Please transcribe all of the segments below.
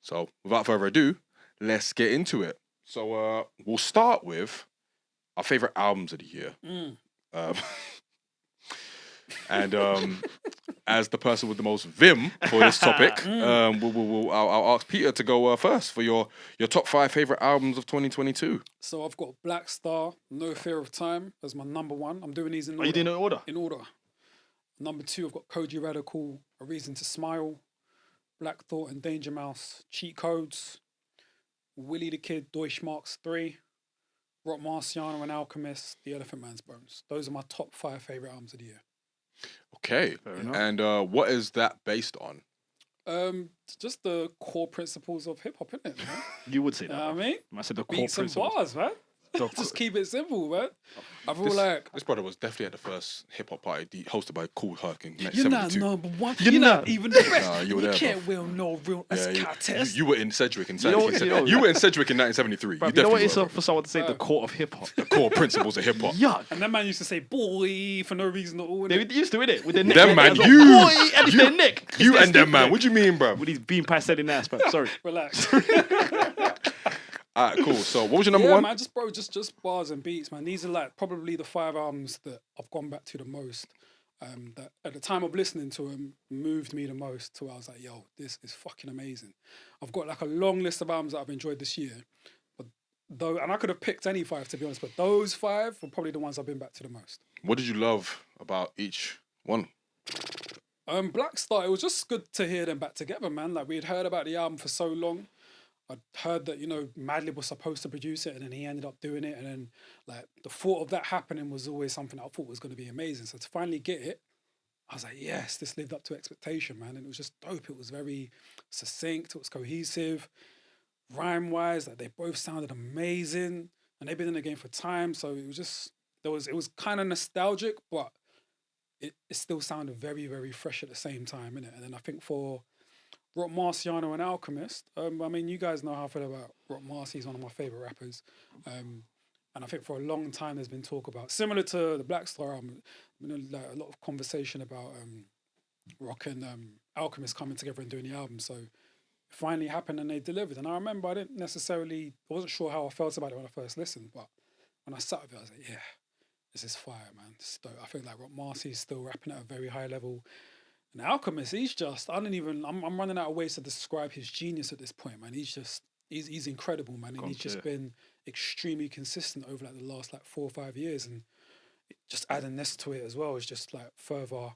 So without further ado, let's get into it. So we'll start with our favorite albums of the year. Um, and as the person with the most vim for this topic, I'll ask Peter to go first for your top 5 favorite albums of 2022. So I've got Black Star, No Fear of Time as my number 1. I'm doing these in order. Are you doing it in order? In order. Number 2, I've got Koji Radical, A Reason to Smile, Black Thought and Danger Mouse, Cheat Codes, Willie the Kid, Deutschmarks 3, Rock Marciano and Alchemist, The Elephant Man's Bones. Those are my top 5 favorite albums of the year. Okay. And what is that based on? Just the core principles of hip hop, innit, man? You would say that. You know what I mean? I said the core Beats and principles. bars, man. Just keep it simple, man. I feel like This brother was definitely at the first hip hop party hosted by Kool Herc in you're not 1972. number one. You're You're not not. even the best. Nah, you were You there, can't will no real contest. You were in Sedgwick in You know what- 1973. You were in Sedgwick in 1973. Bruv, You you know what definitely it's were, for someone to say the core of hip hop? the core principles of hip hop. Yuck. And that man used to say "boy" for no reason at all. They innit? used to, innit? With their neck. Them man, Boy, you- and it's their neck. You It's and their them, man. neck. What do you mean, bro? With his bean pie selling ass, bro. Sorry. Relax. Alright, cool. So what was your number Yeah, one? man, just bars and beats, man. These are like probably the 5 albums that I've gone back to the most. That at the time of listening to them moved me the most. To where I was like, yo, this is fucking amazing. I've got like a long list of albums that I've enjoyed this year, but though, and I could have picked any 5 to be honest, but those 5 were probably the ones I've been back to the most. What did you love about each one? Black Star, it was just good to hear them back together, man. Like we had heard about the album for so long. I'd heard that, Madlib was supposed to produce it and then he ended up doing it. And then like the thought of that happening was always something I thought was going to be amazing. So to finally get it, I was like, yes, this lived up to expectation, man. And it was just dope. It was very succinct. It was cohesive. Rhyme-wise, like they both sounded amazing. And they've been in the game for time. So it was just, it was kind of nostalgic, but it still sounded very, very fresh at the same time, innit? And then I think for Rock Marciano and Alchemist, I mean, you guys know how I feel about Rock Marci. He's one of my favourite rappers. And I think for a long time there's been talk about, similar to the Black Star album, like a lot of conversation about Rock and Alchemist coming together and doing the album. So it finally happened and they delivered. And I remember I wasn't sure how I felt about it when I first listened, but when I sat with it, I was like, yeah, this is fire, man. This is dope. I think like Rock Marci is still rapping at a very high level. And Alchemist, I'm running out of ways to describe his genius at this point, man. He's incredible, man. And he's just been extremely consistent over like the last like 4 or 5 years. And just adding this to it as well is just like further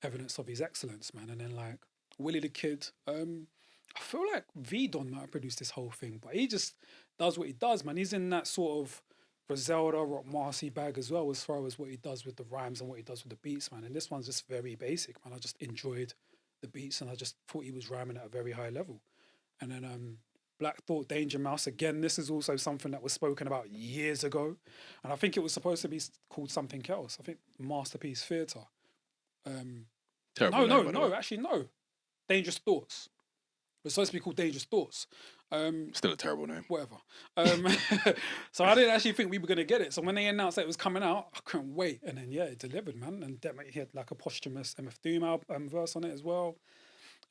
evidence of his excellence, man. And then like Willie the Kid, I feel like V-Don might have produced this whole thing, but he just does what he does, man. He's in that sort of Griselda, Rock Marci bag as well, as far as what he does with the rhymes and what he does with the beats, man. And this one's just very basic, man. I just enjoyed the beats and I just thought he was rhyming at a very high level. And then Black Thought, Danger Mouse, again, this is also something that was spoken about years ago. And I think it was supposed to be called something else. I think Masterpiece Theatre. Terrible name, by the way. Actually, no. Dangerous Thoughts. It was supposed to be called Dangerous Thoughts. Still a terrible name. Whatever. So I didn't actually think we were going to get it. So when they announced that it was coming out, I couldn't wait. And then, yeah, it delivered, man. And he had like a posthumous MF Doom verse on it as well.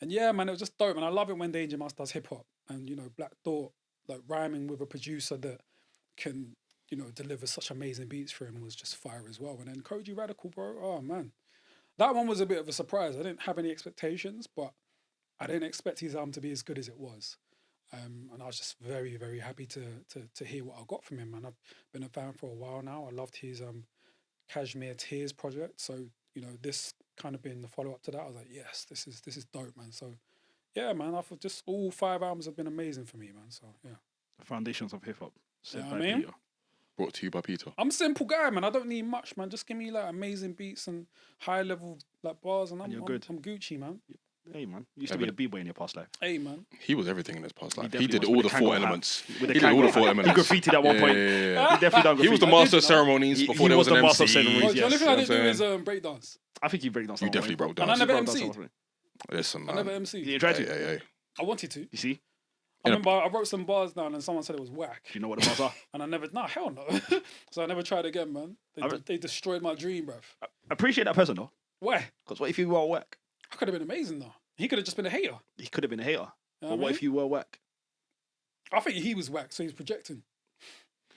And yeah, man, it was just dope. And I love it when Danger Mouse does hip hop. And, Black Thought, like rhyming with a producer that can, deliver such amazing beats for him was just fire as well. And then Koji Radical, bro, oh man. That one was a bit of a surprise. I didn't have any expectations, but I didn't expect his album to be as good as it was. And I was just very, very happy to hear what I got from him. And I've been a fan for a while now. I loved his Kashmir Tears project. So, this kind of been the follow-up to that. I was like, yes, this is dope, man. So, yeah, man, I thought just all 5 albums have been amazing for me, man. So, yeah. The foundations of hip hop. You know what I mean? Peter. Brought to you by Peter. I'm a simple guy, man. I don't need much, man. Just give me like amazing beats and high-level like bars and you're good. I'm Gucci, man. Hey, man. You used to be a b-boy in your past life. Hey, man. He was everything in his past life. definitely He did was all with the the 4 Kangol hat. elements. With He the did all the Kangol 4 hat. elements. He graffitied at one point. Yeah. He definitely done graffiti. He was the master of ceremonies He before there was was an the master of MC. ceremonies. Oh, the only Yes, thing I didn't do you know is what breakdance. I think you break dance. You definitely broke down. And I never Broke dance MC'd. at one point. Listen, I man. never MC'd. You tried to? Hey. I wanted to. You see? I remember I wrote some bars down and someone said it was whack. Do you know what the bars are? And I never, hell no. So I never tried again, man. They destroyed my dream, bruv. Appreciate that person, though. Why? Because what if you were at work? I could have been amazing, though. He could have just been a hater. He could have been a hater. know But what I if you were whack? I think he was whack, so he's projecting.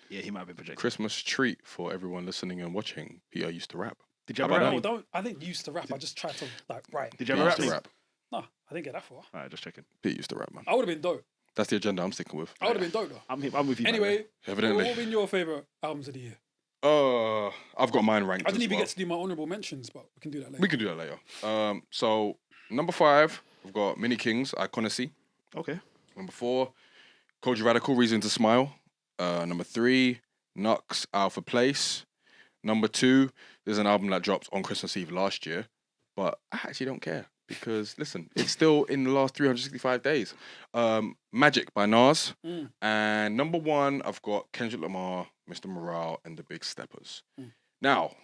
Yeah, he might be projecting. Christmas treat for everyone listening and watching. Peter used to rap. Did you How ever about rap? that? No, don't. I didn't used to rap. I just tried to like write. Did you Pete ever used rap? to Steve? rap. No, I didn't get that far. Alright, just checking. Pete used to rap, man. I would have been dope. That's the agenda I'm sticking with. I would have been dope though. I'm with you. Anyway, Evidently. what have been your favorite albums of the year? I've got mine ranked. I didn't as even well. get to do my honorable mentions, but we can do that later. We can do that later. So number 5, we've got Mini Kings, Iconacy. Okay. Number 4, Koji Radical, Reason to Smile. Number 3, Nux, Alpha Place. Number 2, there's an album that dropped on Christmas Eve last year, but I actually don't care because listen, it's still in the last 365 days. Magic by Nas. And number 1, I've got Kendrick Lamar, Mr. Morale, and the Big Steppers. Now,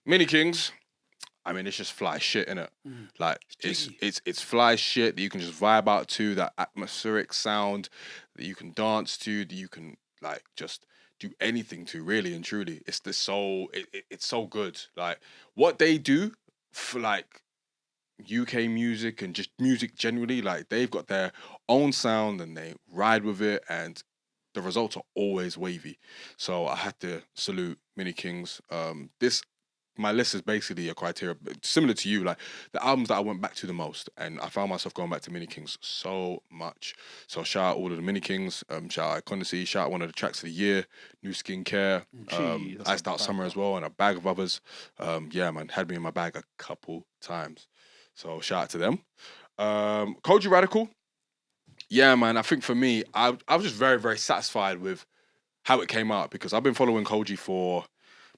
Mini Kings, I mean, it's just fly shit, innit? Like jiggy. it's fly shit that you can just vibe out to, that atmospheric sound that you can dance to, that you can like just do anything to, really and truly. It's it's so good. Like what they do for like UK music and just music generally, like they've got their own sound and they ride with it, and the results are always wavy. So I had to salute Mini Kings. My list is basically a criteria similar to you, like the albums that I went back to the most, and I found myself going back to Mini Kings so much. So shout out all of the Mini Kings, shout out Iconacy, shout out one of the tracks of the year, New Skincare, Gee, that's Iced a Out bad Summer one. as well, and a bag of others. Yeah, man, had me in my bag a couple times. So shout out to them. Koji Radical, yeah, man. I think for me, I was just very, very satisfied with how it came out because I've been following Koji for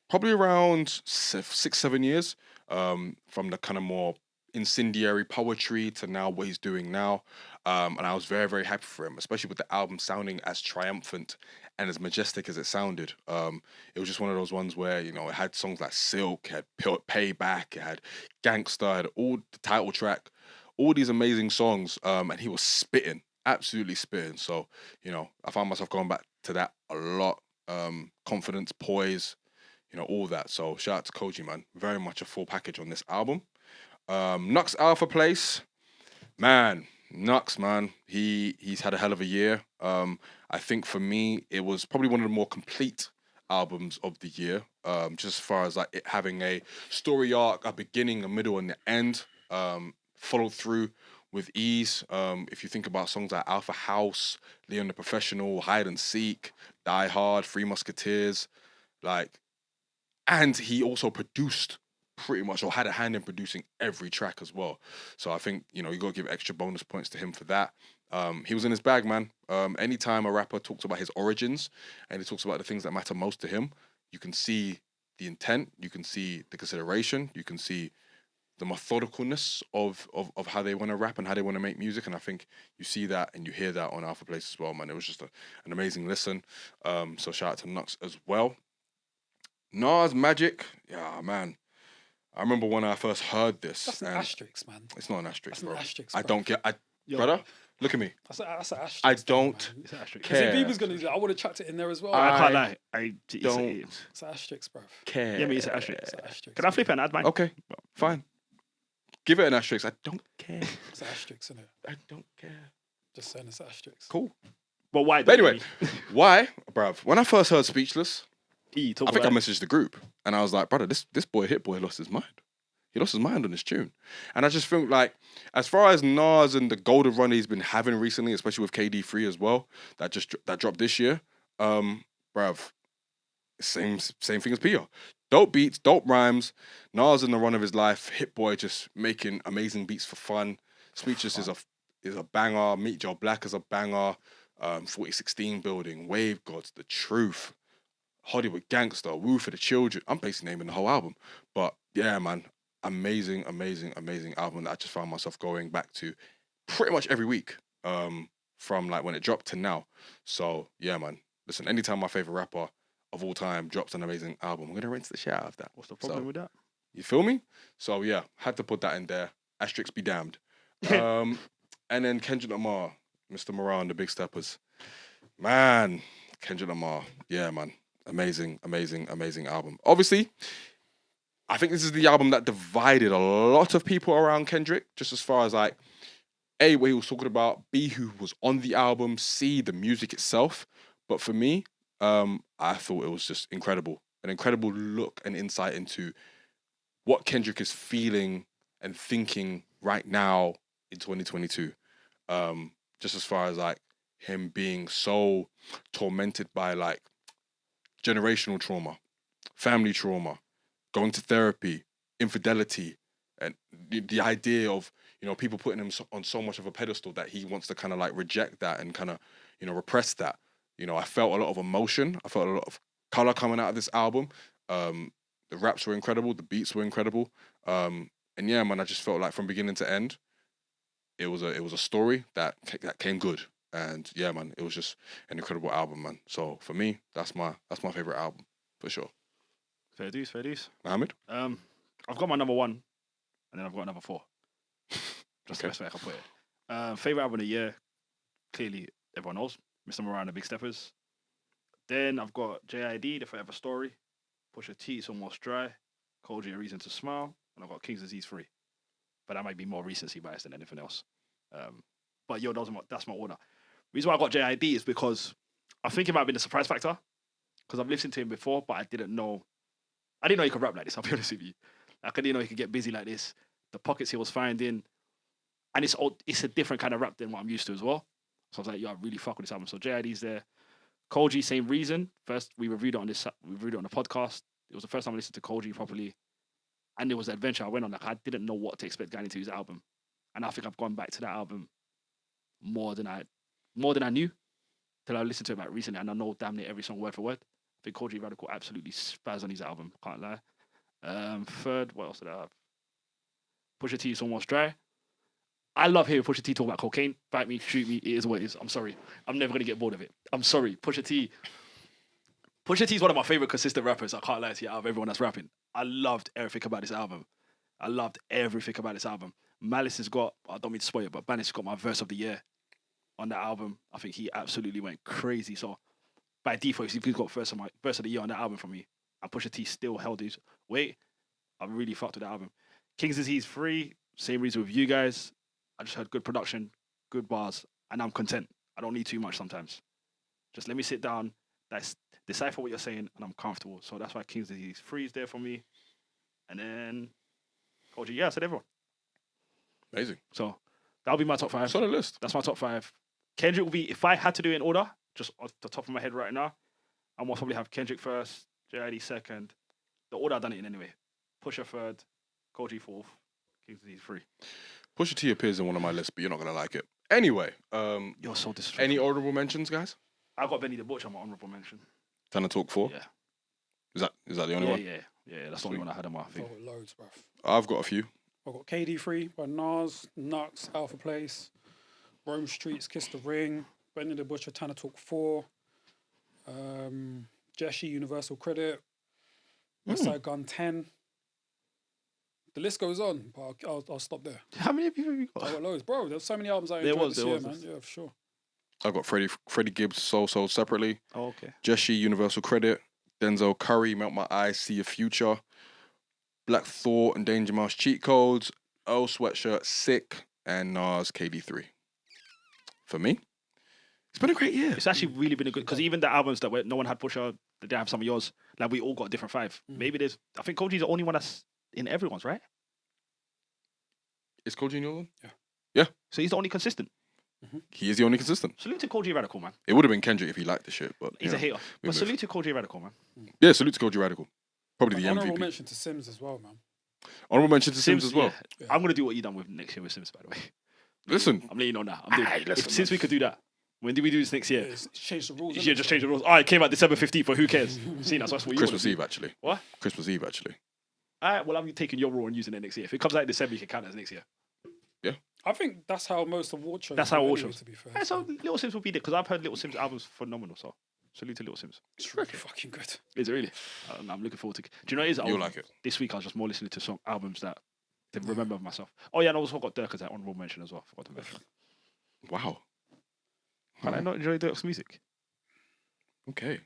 probably around 6-7 years. From the kind of more incendiary poetry to now what he's doing now. And I was very, very happy for him, especially with the album sounding as triumphant and as majestic as it sounded. It was just one of those ones where, you know, it had songs like Silk, it had Payback, it had Gangsta, it had all the title track, all these amazing songs. And he was spitting, absolutely spitting. So, you know, I found myself going back to that a lot. Confidence, poise, you know, all that. So shout out to Koji, man. Very much a full package on this album. Nux Alpha Place, man. Nux, man. He's had a hell of a year. I think for me, it was probably one of the more complete albums of the year. Just as far as like it having a story arc, a beginning, a middle, and the end. Followed through with ease. If you think about songs like Alpha House, Leon the Professional, Hide and Seek, Die Hard, Three Musketeers, like, and he also produced pretty much, or had a hand in producing every track as well. So I think, you know, you got to give extra bonus points to him for that. He was in his bag, man. Anytime a rapper talks about his origins and he talks about the things that matter most to him, you can see the intent, you can see the consideration, you can see the methodicalness of how they want to rap and how they want to make music. And I think you see that and you hear that on Alpha Place as well, man. It was just an amazing listen. So shout out to Nux as well. Nas Magic, yeah, man. I remember when I first heard this. That's an and asterisk, man. It's not an asterisk, That's an bro. asterisk, I bro. don't get. Yo. Brother, look at me. That's an asterisk. I though, don't man. It's an asterisk. care. Because if he was gonna do that, I would have chucked it in there as well. I I can't lie. don't It's an asterisk, bro. care. Yeah, but it's an asterisk. It's an asterisk. Can I flip it and add mine? Okay, fine. Give it an asterisk. I don't care. It's an asterisk, isn't it? I don't care. Just saying it's an asterisk. Cool. But why? But though, anyway, why, bruv? When I first heard Speechless, talk I think I about it. messaged the group and I was like, brother, this boy, Hit Boy, lost his mind. He lost his mind on this tune. And I just think, like, as far as Nas and the golden run he's been having recently, especially with KD3 as well, that dropped this year, bruv, same thing as Pio. Dope beats, dope rhymes. Nas in the run of his life. Hit Boy just making amazing beats for fun. Speechless is a banger. Meet Joe Black is a banger. 4016 Building, Wave Gods, The Truth, Hollywood Gangster, Woo for the Children. I'm basically naming the whole album. But yeah, man, amazing, amazing, amazing album that I just found myself going back to pretty much every week. From like when it dropped to now. So yeah, man. Listen, anytime my favorite rapper of all time drops an amazing album, I'm gonna rinse the shit out of that. What's the problem So, with that? You feel me? So yeah, had to put that in there. Asterisk be damned. And then Kendrick Lamar, Mr. Morale and the Big Steppers. Man, Kendrick Lamar. Yeah, man. Amazing, amazing, amazing album. Obviously, I think this is the album that divided a lot of people around Kendrick, just as far as like A, what he was talking about, B, who was on the album, C, the music itself. But for me, I thought it was just incredible. An incredible look and insight into what Kendrick is feeling and thinking right now in 2022. Just as far as like him being so tormented by like generational trauma, family trauma, going to therapy, infidelity, and the idea of, you know, people putting him on so much of a pedestal that he wants to kind of like reject that and kind of, you know, repress that. You know, I felt a lot of emotion. I felt a lot of color coming out of this album. The raps were incredible. The beats were incredible. And yeah, man, I just felt like from beginning to end, it was a story that came good. And yeah, man, it was just an incredible album, man. So for me, that's my favorite album for sure. Fair dues. Mohammed? I've got my number 1, and then I've got number 4. Just the best way I can put it. Favorite album of the year, clearly everyone knows, Mr. Morale and the Big Steppers. Then I've got JID, The Forever Story, Pusha T, It's Almost Dry, Cole G, A Reason to Smile, and I've got King's Disease 3. But that might be more recency bias than anything else. But yo, that's my order. The reason why I got JID is because I think it might have been a surprise factor, because I've listened to him before, but I didn't know he could rap like this, I'll be honest with you. Like, I didn't know he could get busy like this. The pockets he was finding, and it's a different kind of rap than what I'm used to as well. So I was like, yo, I really fuck with this album. So JID's there. Cole G, same reason. First, we reviewed it on the podcast. It was the first time I listened to Cole G properly. And it was an adventure I went on. Like, I didn't know what to expect going into his album. And I think I've gone back to that album more than I knew till I listened to it about recently, and I know damn near every song word for word. I think Cole G Radical absolutely spaz on his album, can't lie. Third, what else did I have? Pusha T, It's Almost Dry. I love hearing Pusha T talk about cocaine. Bite me, shoot me, it is what it is. I'm sorry. I'm never going to get bored of it. I'm sorry. Pusha T is one of my favorite consistent rappers. I can't lie to you, out of everyone that's rapping. I loved everything about this album. Malice has got, I don't mean to spoil it, but Malice has got my verse of the year on that album. I think he absolutely went crazy. So by default, he's got verse of the year on that album from me. And Pusha T still held his weight. I really fucked with that album. King's Disease 3, same reason with you guys. I just heard good production, good bars, and I'm content. I don't need too much sometimes. Just let me sit down, decipher what you're saying, and I'm comfortable. So that's why King's Disease 3 is there for me. And then, I said everyone. Amazing. So that'll be my top 5. Solid list. That's my top 5. Kendrick will be, if I had to do it in order, just off the top of my head right now, I will probably have Kendrick first, JID second. The order I've done it in anyway. Pusha third, Cole G fourth, King's Disease 3. Pusha T appears in one of my lists, but you're not going to like it. Anyway. You're so disrespectful. Any honorable mentions, guys? I got Benny the Butcher on my honorable mention. Tana Talk 4? Yeah. Is that the only one? Yeah, that's the only one I had on my thing. I've got loads, bruv. I've got a few. I've got KD3 by Nas, Nux, Alpha Place, Rome Streets, Kiss the Ring, Benny the Butcher, Tana Talk 4, Jeshi, Universal Credit, Westside Gun 10. The list goes on, but I'll stop there. How many people have you got? I got loads. Bro, there's so many albums I enjoyed this year, man. Yeah, for sure. I've got Freddie Gibbs, Soul separately. Oh, okay. Jeshi, Universal Credit. Denzel Curry, Melt My Eyes, See Your Future. Black Thought and Danger Mouse, Cheat Codes. Earl Sweatshirt, Sick. And Nas, KD3. For me, it's been a great year. It's actually really been a good, because even the albums that no one had Pusha, that they have some of yours, like we all got a different 5. Maybe I think Cole G's the only one that's in everyone's, right? Is Cole G in your one? Yeah. So he's the only consistent. He is the only consistent. Salute to Cole G Radical, man. It would have been Kendrick if he liked the shit, but he's a hater. But salute to Cole G Radical, man. Yeah, salute to Cole G Radical. Probably the MVP. Honorable mention to Sims as well, man. Honorable mention to Sims as well. Yeah. I'm gonna do what you done with next year with Sims, by the way. Listen, I'm letting you know now. Since we could do that, when do we do this next year? Change the rules. Yeah, just change the rules. All right, it came out December 15th, but who cares? See, that's what you Christmas Eve, actually. What? Christmas Eve, actually. All right, well, I'm taking your rule and using it next year. If it comes out in December, you can count it as next year. Yeah. I think that's how most award shows. That's how award anyway, shows. to be fair. Yeah, so Little Sims will be there, because I've heard Little Sims albums phenomenal. So salute to Little Sims. It's really fucking good. Is it really? I'm looking forward to. Do you know what it is? You'll like it. This week I was just more listening to some albums that I remember myself. Oh yeah, and I also got Dirk as that honorable mention as well. Forgot to mention. Wow. Can I not enjoy Dirk's music? Okay.